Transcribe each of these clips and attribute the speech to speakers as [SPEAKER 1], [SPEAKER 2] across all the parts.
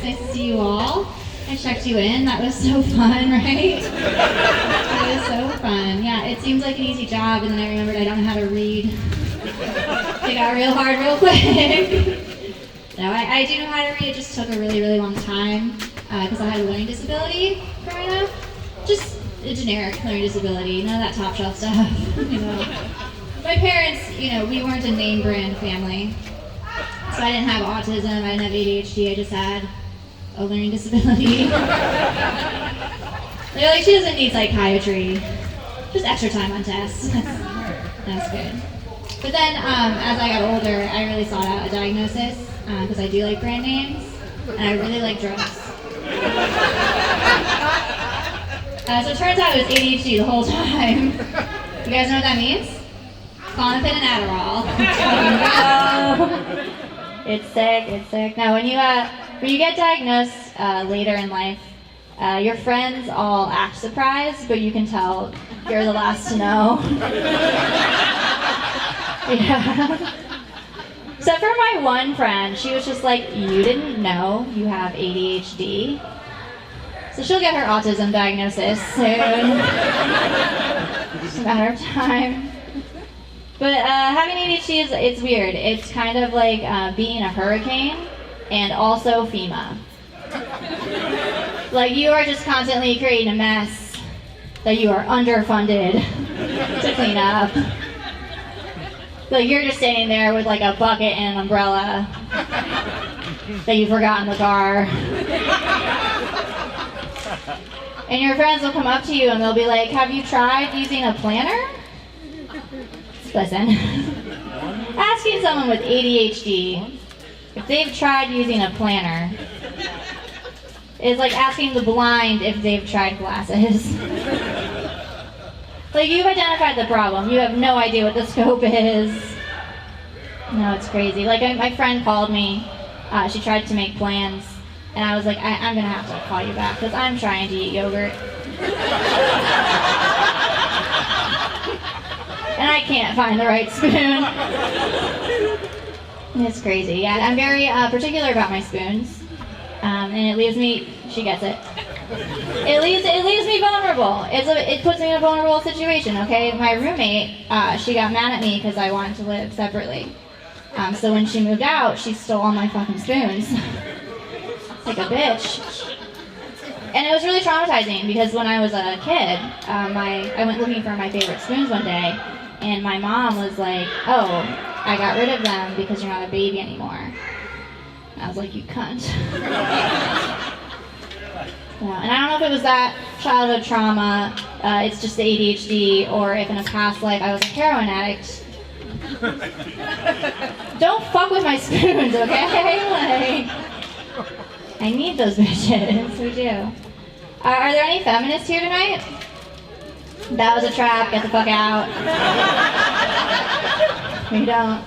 [SPEAKER 1] Nice to see you all. I checked you in. That was so fun, right? It was so fun. Yeah, it seems like an easy job, and then I remembered I don't know how to read. It got real hard real quick. No, I do know how to read. It just took a really, really long time because I had a learning disability growing up. Just a generic learning disability, none of that top shelf stuff. My parents, we weren't a name brand family. So I didn't have autism, I didn't have ADHD, I just had a learning disability. They're like, she doesn't need psychiatry. Just extra time on tests. That's good. But then, as I got older, I really sought out a diagnosis because I do like brand names, and I really like drugs. So it turns out it was ADHD the whole time. You guys know what that means? Klonopin and Adderall. It's sick. Now, when you get diagnosed later in life, your friends all act surprised, but you can tell you're the last to know. Yeah. Except for my one friend, she was just like, you didn't know you have ADHD? So she'll get her autism diagnosis soon. Just a matter of time. But having ADHD it's weird. It's kind of like being a hurricane and also FEMA. Like you are just constantly creating a mess that you are underfunded to clean up. Like you're just standing there with like a bucket and an umbrella that you forgot in the car. And your friends will come up to you and they'll be like, have you tried using a planner? Listen, asking someone with ADHD if they've tried using a planner is like asking the blind if they've tried glasses. Like you've identified the problem, you have no idea what the scope is. No, it's crazy. Like my friend called me, she tried to make plans, and I was like, I'm gonna have to call you back because I'm trying to eat yogurt. And I can't find the right spoon. It's crazy. Yeah, I'm very particular about my spoons. And it leaves me, she gets it. It leaves me vulnerable. It puts me in a vulnerable situation, okay? My roommate, she got mad at me because I wanted to live separately. So when she moved out, she stole all my fucking spoons. Like a bitch. And it was really traumatizing because when I was a kid, I went looking for my favorite spoons one day, and my mom was like, oh, I got rid of them because you're not a baby anymore. And I was like, you cunt. Yeah, and I don't know if it was that childhood trauma, it's just the ADHD, or if in a past life I was a heroin addict. Don't fuck with my spoons, okay? Like, I need those bitches, we do. Are there any feminists here tonight? That was a trap, get the fuck out. We don't.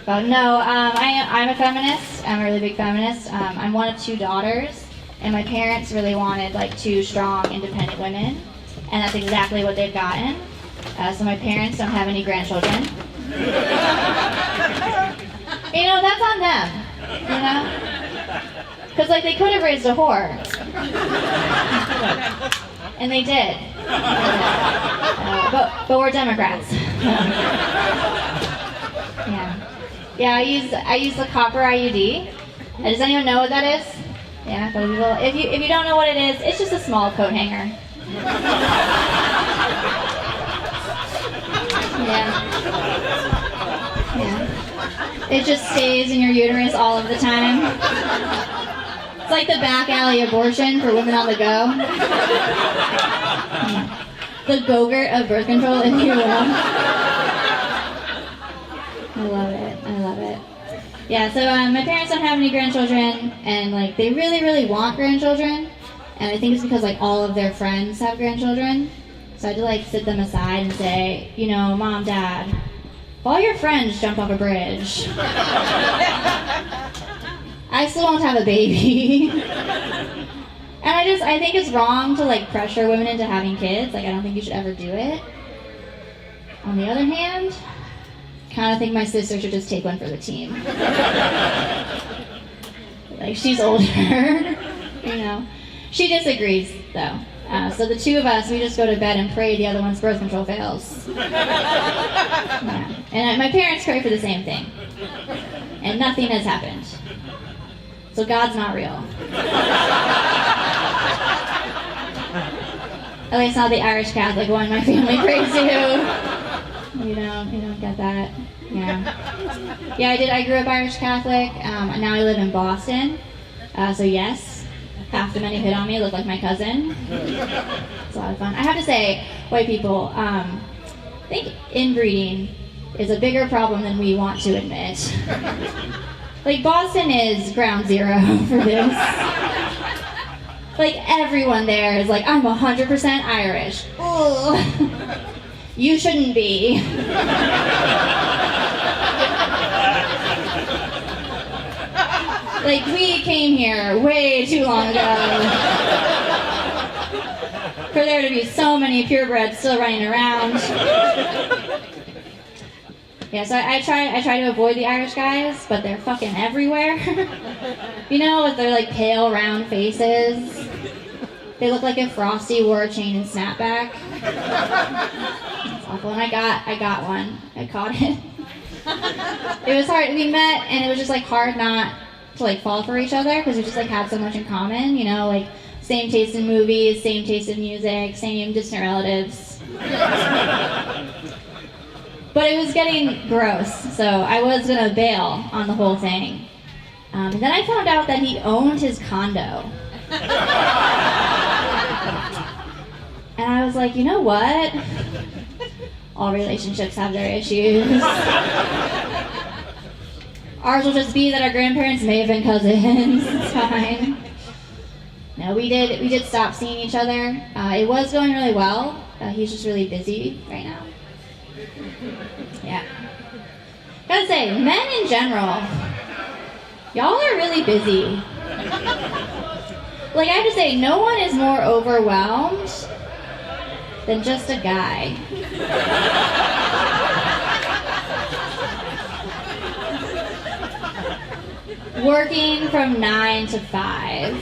[SPEAKER 1] But no, I'm a feminist, I'm a really big feminist. I'm one of two daughters, and my parents really wanted like two strong, independent women, and that's exactly what they've gotten. So my parents don't have any grandchildren. That's on them, Because like they could have raised a whore. And they did. But we're Democrats. Yeah, I use the copper IUD. Does anyone know what that is? Yeah, if you don't know what it is, it's just a small coat hanger. Yeah. It just stays in your uterus all of the time. It's like the back alley abortion for women on the go. The Go-Gurt of birth control, if you will. I love it. Yeah, so my parents don't have any grandchildren, and like they really, really want grandchildren, and I think it's because like all of their friends have grandchildren. So I had to like sit them aside and say, Mom, Dad, if all your friends jump off a bridge, I still won't have a baby. And I think it's wrong to like pressure women into having kids. Like I don't think you should ever do it. On the other hand, I kind of think my sister should just take one for the team. Like Like, she's older, you know. She disagrees, though. So the two of us, we just go to bed and pray the other one's birth control fails. Yeah. And my parents pray for the same thing. And nothing has happened. So God's not real. At least not the Irish Catholic one my family prays to. You don't get that. Yeah. Yeah, I grew up Irish Catholic, and now I live in Boston. So yes, half the men who hit on me look like my cousin. It's a lot of fun. I have to say, white people, I think inbreeding is a bigger problem than we want to admit. Like, Boston is ground zero for this. Like, everyone there is like, I'm 100% Irish. Ugh. You shouldn't be. Like, we came here way too long ago for there to be so many purebreds still running around. Yeah, so I try to avoid the Irish guys, but they're fucking everywhere. You know, with their like pale, round faces. They look like if Frosty wore a chain and snapback. It's awful. And I got one. I caught it. It was hard. We met, and it was just like hard not to like fall for each other because we just like had so much in common. You know, like same taste in movies, same taste in music, same distant relatives. But it was getting gross, so I was gonna bail on the whole thing. And then I found out that he owned his condo. And I was like, you know what? All relationships have their issues. Ours will just be that our grandparents may have been cousins. It's fine. No, we did stop seeing each other. It was going really well. He's just really busy right now. Yeah. Gotta say, men in general, y'all are really busy. Like, I have to say, no one is more overwhelmed than just a guy. Working from 9 to 5.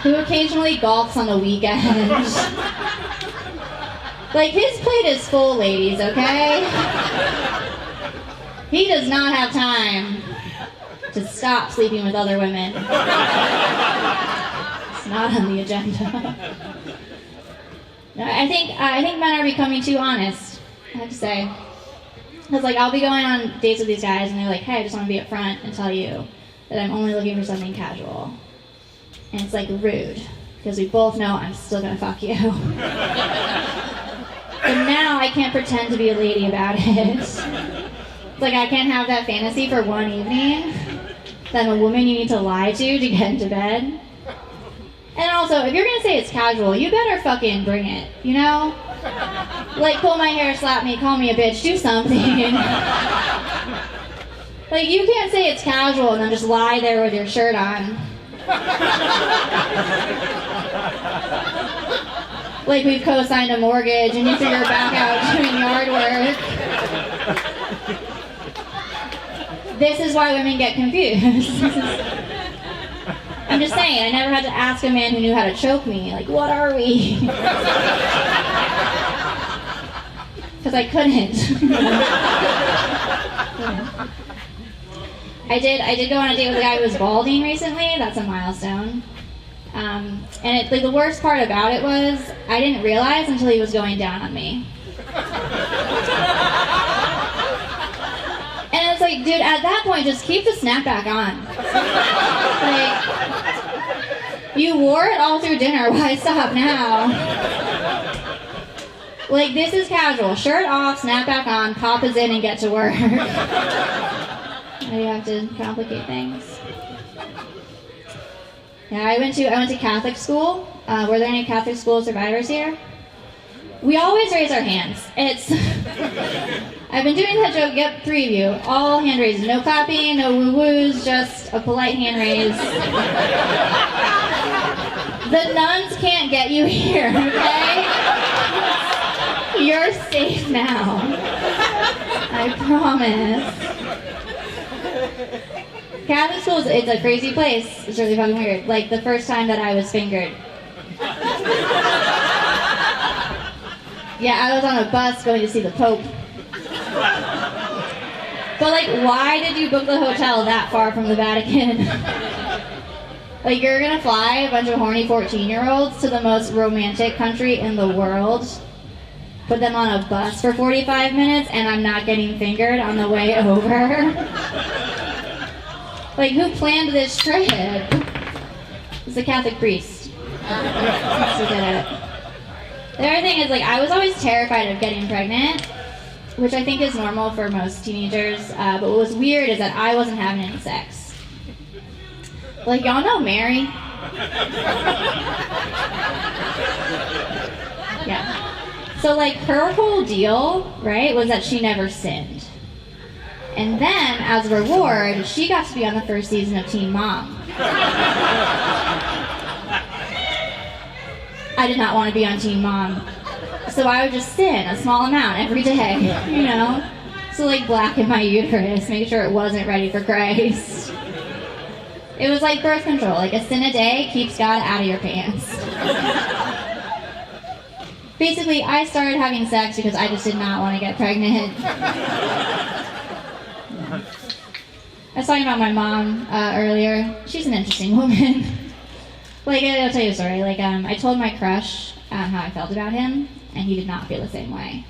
[SPEAKER 1] Who occasionally golfs on the weekend. Like, his plate is full, ladies, okay? He does not have time to stop sleeping with other women. It's not on the agenda. No, I think men are becoming too honest, I have to say. Because, like, I'll be going on dates with these guys, and they're like, hey, I just want to be upfront and tell you that I'm only looking for something casual. And it's, like, rude, because we both know I'm still going to fuck you. But now I can't pretend to be a lady about it. It's like, I can't have that fantasy for one evening. That I'm a woman you need to lie to get into bed. And also, if you're gonna say it's casual, you better fucking bring it, you know? Like, pull my hair, slap me, call me a bitch, do something. Like, you can't say it's casual and then just lie there with your shirt on. Like we've co-signed a mortgage and you figure back out doing yard work. This is why women get confused. I'm just saying, I never had to ask a man who knew how to choke me, like, what are we? Because I couldn't. I did go on a date with a guy who was balding recently. That's a milestone. And like the worst part about it was I didn't realize until he was going down on me. And it's like, dude, at that point, just keep the snapback on. Like, you wore it all through dinner. Why stop now? Like, this is casual. Shirt off, snapback on, pop is in, and get to work. Why do you have to complicate things? Yeah, I went to Catholic school. Were there any Catholic school survivors here? We always raise our hands. I've been doing that joke, yep, 3 of you. All hand raises. No clapping, no woo-woos, just a polite hand raise. The nuns can't get you here, okay? You're safe now. I promise. Catholic schools, it's a crazy place. It's really fucking weird. Like, the first time that I was fingered. Yeah, I was on a bus going to see the Pope. But, like, why did you book the hotel that far from the Vatican? Like, you're gonna fly a bunch of horny 14-year-olds to the most romantic country in the world, put them on a bus for 45 minutes, and I'm not getting fingered on the way over? Like, who planned this trip? It's a Catholic priest. That's who did it. The other thing is, like, I was always terrified of getting pregnant, which I think is normal for most teenagers, but what was weird is that I wasn't having any sex. Like, y'all know Mary? Yeah. So, like, her whole deal, right, was that she never sinned. And then, as a reward, she got to be on the first season of Teen Mom. I did not want to be on Teen Mom. So I would just sin a small amount every day, you know? So, like, blacken my uterus, make sure it wasn't ready for Christ. It was like birth control. Like, a sin a day keeps God out of your pants. Basically, I started having sex because I just did not want to get pregnant. I was talking about my mom earlier. She's an interesting woman. Like, I'll tell you a story. Like, I told my crush how I felt about him, and he did not feel the same way,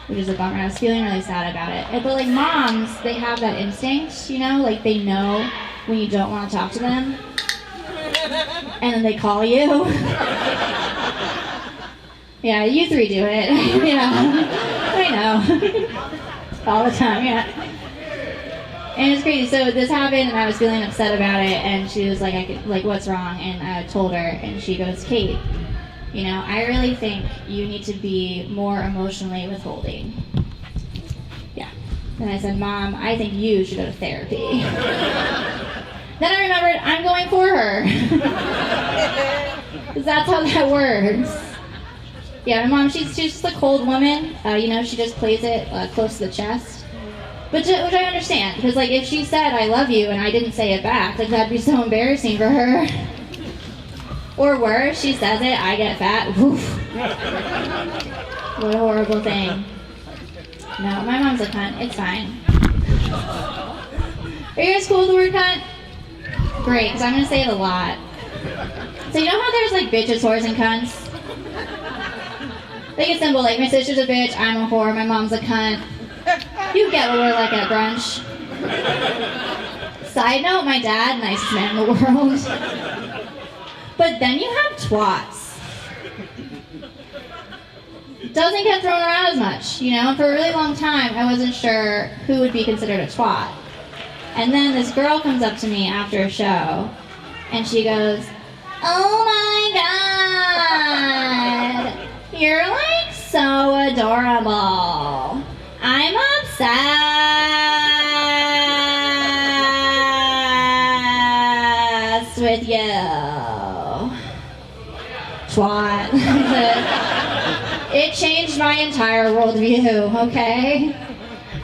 [SPEAKER 1] which is a bummer. I was feeling really sad about it. But, like, moms, they have that instinct, you know? Like, they know when you don't want to talk to them, and then they call you. Yeah, you three do it. Yeah, I know. All the time, yeah. And it's crazy. So this happened, and I was feeling upset about it, and she was like, what's wrong? And I told her, and she goes, Kate, you know, I really think you need to be more emotionally withholding. Yeah. Then I said, Mom, I think you should go to therapy. Then I remembered, I'm going for her. Because that's how that works. Yeah, my mom, she's just a cold woman. You know, she just plays it close to the chest. Which I understand, because, like, if she said, I love you, and I didn't say it back, like, that'd be so embarrassing for her. Or worse, she says it, I get fat. Oof. What a horrible thing. No, my mom's a cunt. It's fine. Are you guys cool with the word cunt? Great, because I'm going to say it a lot. So you know how there's, like, bitches, whores, and cunts? Make it simple, like, my sister's a bitch, I'm a whore, my mom's a cunt. You get what we're like at brunch. Side note, my dad, nicest man in the world. But then you have twats. Doesn't get thrown around as much, you know? For a really long time, I wasn't sure who would be considered a twat. And then this girl comes up to me after a show, and she goes, oh my God, you're like so adorable. I'm obsessed with you. Twat. It changed my entire worldview, okay?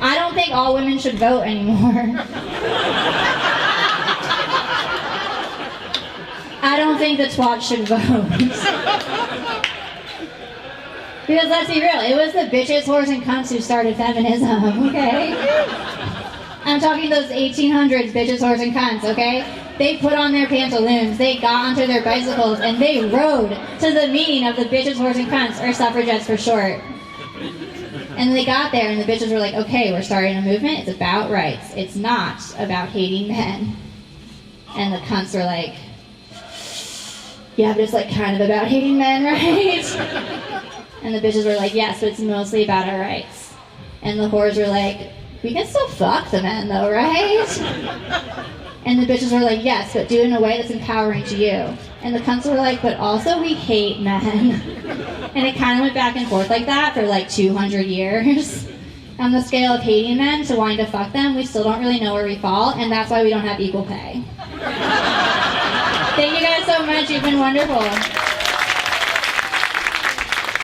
[SPEAKER 1] I don't think all women should vote anymore. I don't think the twat should vote. Because let's be real, it was the bitches, whores, and cunts who started feminism, okay? I'm talking those 1800s bitches, whores, and cunts, okay? They put on their pantaloons, they got onto their bicycles, and they rode to the meeting of the bitches, whores, and cunts, or suffragettes for short. And they got there, and the bitches were like, okay, we're starting a movement, it's about rights. It's not about hating men. And the cunts were like, yeah, but it's like kind of about hating men, right? And the bitches were like, yes, but it's mostly about our rights. And the whores were like, we can still fuck the men though, right? And the bitches were like, yes, but do it in a way that's empowering to you. And the cunts were like, but also we hate men. And it kind of went back and forth like that for like 200 years. On the scale of hating men to wanting to fuck them, we still don't really know where we fall, and that's why we don't have equal pay. Thank you guys so much, you've been wonderful.